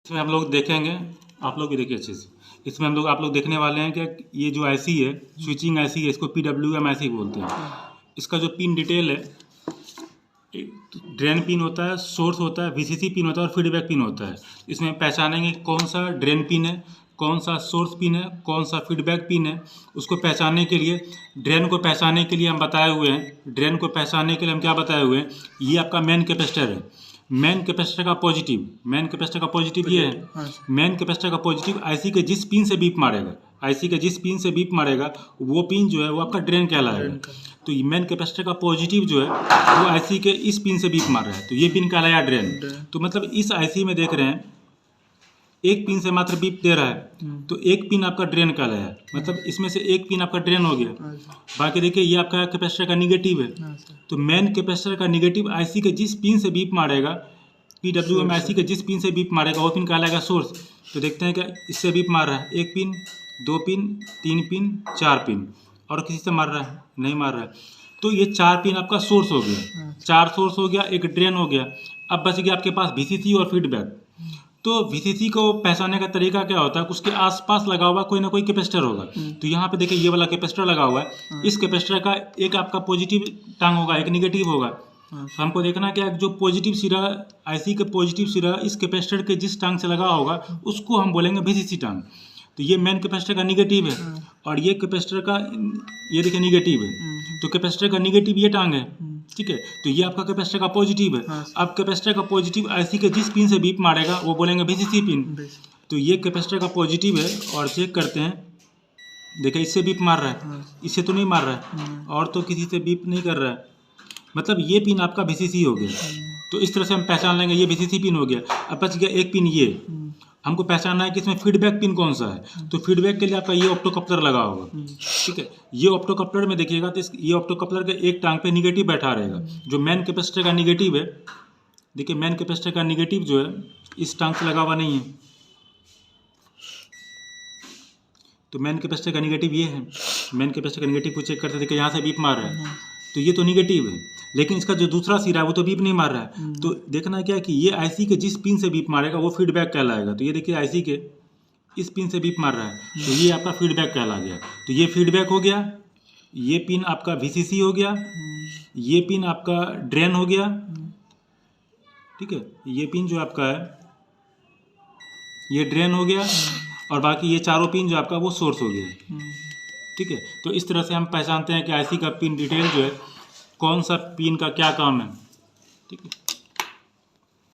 इसमें हम लोग देखेंगे, आप लोग भी देखिए अच्छे से। इसमें आप लोग देखने वाले हैं कि ये जो आईसी है, स्विचिंग आईसी है, इसको PWM आईसी बोलते हैं। इसका जो पिन डिटेल है, ड्रेन पिन होता है, सोर्स होता है, VCC पिन होता है और फीडबैक पिन होता है। इसमें पहचानेंगे कौन सा ड्रेन पिन है, कौन सा सोर्स पिन है, कौन सा फीडबैक पिन है। उसको पहचानने के लिए, ड्रेन को पहचानने के लिए हम बताए हुए हैं, ड्रेन को पहचानने के लिए हम क्या बताए हुए हैं, ये आपका मेन कैपेसिटर है। मेन कैपेसिटर का पॉजिटिव ये है। मेन कैपेसिटर का पॉजिटिव आईसी के जिस पिन से बीप मारेगा, आईसी के जिस पिन से बीप मारेगा वो पिन जो है वो आपका ड्रेन कहलाएगा। तो मेन कैपेसिटर का पॉजिटिव जो है वो आईसी के इस पिन से बीप मार रहा है, तो ये पिन कहलाया ड्रेन। तो मतलब इस आईसी में देख रहे हैं एक पिन से मात्र बीप दे रहा है, तो एक पिन आपका ड्रेन कहलाया। मतलब इसमें से एक पिन आपका ड्रेन हो गया। बाकी देखिए ये आपका कैपेसिटर का निगेटिव है। तो मेन कैपेसिटर का निगेटिव आईसी के जिस पिन से बीप मारेगा, PWM आईसी के जिस पिन से बीप मारेगा वो पिन कहलाएगा सोर्स। तो देखते हैं क्या इससे बीप मार रहा है, एक पिन, दो पिन, तीन पिन, चार पिन, और किसी से मार रहा है नहीं मार रहा है। तो ये चार पिन आपका सोर्स हो गया, चार सोर्स हो गया, एक ड्रेन हो गया। अब बच गया आपके पास VCC और फीडबैक। तो VCC को पहचानने का तरीका क्या होता है, उसके आसपास लगा हुआ कोई ना कोई कैपेसिटर होगा। तो यहाँ पे देखिए ये वाला कैपेसिटर लगा हुआ है, इस कैपेसिटर का एक आपका पॉजिटिव टांग होगा, एक निगेटिव होगा। तो हमको देखना क्या जो पॉजिटिव सिरा, आईसी का पॉजिटिव सिरा इस कैपेसिटर के जिस टांग से लगा होगा उसको हम बोलेंगे VCC टांग। तो ये मेन कैपेसिटर का निगेटिव है और ये कैपेसिटर का ये देखिए निगेटिव है। तो कैपेसिटर का निगेटिव ये टांग है, ठीक है। तो ये आपका कैपेसिटर का पॉजिटिव है। अब कैपेसिटर का पॉजिटिव आईसी के जिस पिन से बीप मारेगा वो बोलेंगे VCC पिन। तो ये कैपेसिटर का पॉजिटिव है और चेक करते हैं, देखिए इससे बीप मार रहा है, इससे तो नहीं मार रहा है, और तो किसी से बीप नहीं कर रहा है। मतलब ये पिन आपका VCC हो गया। तो इस तरह से हम पहचान लेंगे ये VCC पिन हो गया। अब बच गया एक पिन ये, हमको पहचानना है कि इसमें फीडबैक पिन कौन सा है। तो फीडबैक के लिए आपका ये ऑप्टोकप्लर लगा होगा, ठीक है। ये ऑप्टोकप्लर में देखिएगा तो ये ऑप्टोकप्लर के एक टांग पे निगेटिव बैठा रहेगा। जो मेन कैपेसिटर का निगेटिव है, देखिए मेन कैपेसिटर का निगेटिव जो है इस टांग से लगा हुआ नहीं है। तो मेन कैपेसिटर का निगेटिव ये है। मेन कैपेसिटर का निगेटिव को चेक करते देखिए यहाँ से बीप मार रहा है, तो ये तो निगेटिव है। लेकिन इसका जो दूसरा सिरा है वो तो बीप नहीं मार रहा है। तो देखना क्या है कि ये आईसी के जिस पिन से बीप मारेगा वो फीडबैक कहलाएगा। तो ये देखिए आईसी के इस पिन से बीप मार रहा है, तो ये आपका फीडबैक कहला गया। तो ये फीडबैक हो गया, ये पिन आपका VCC हो गया, ये पिन आपका ड्रेन हो गया, ठीक है। ये पिन जो आपका है ये ड्रेन हो गया, और बाकी ये चारों पिन जो आपका वो सोर्स हो गया, ठीक है। तो इस तरह से हम पहचानते हैं कि आईसी का पिन डिटेल जो है कौन सा पिन का क्या काम है, ठीक है।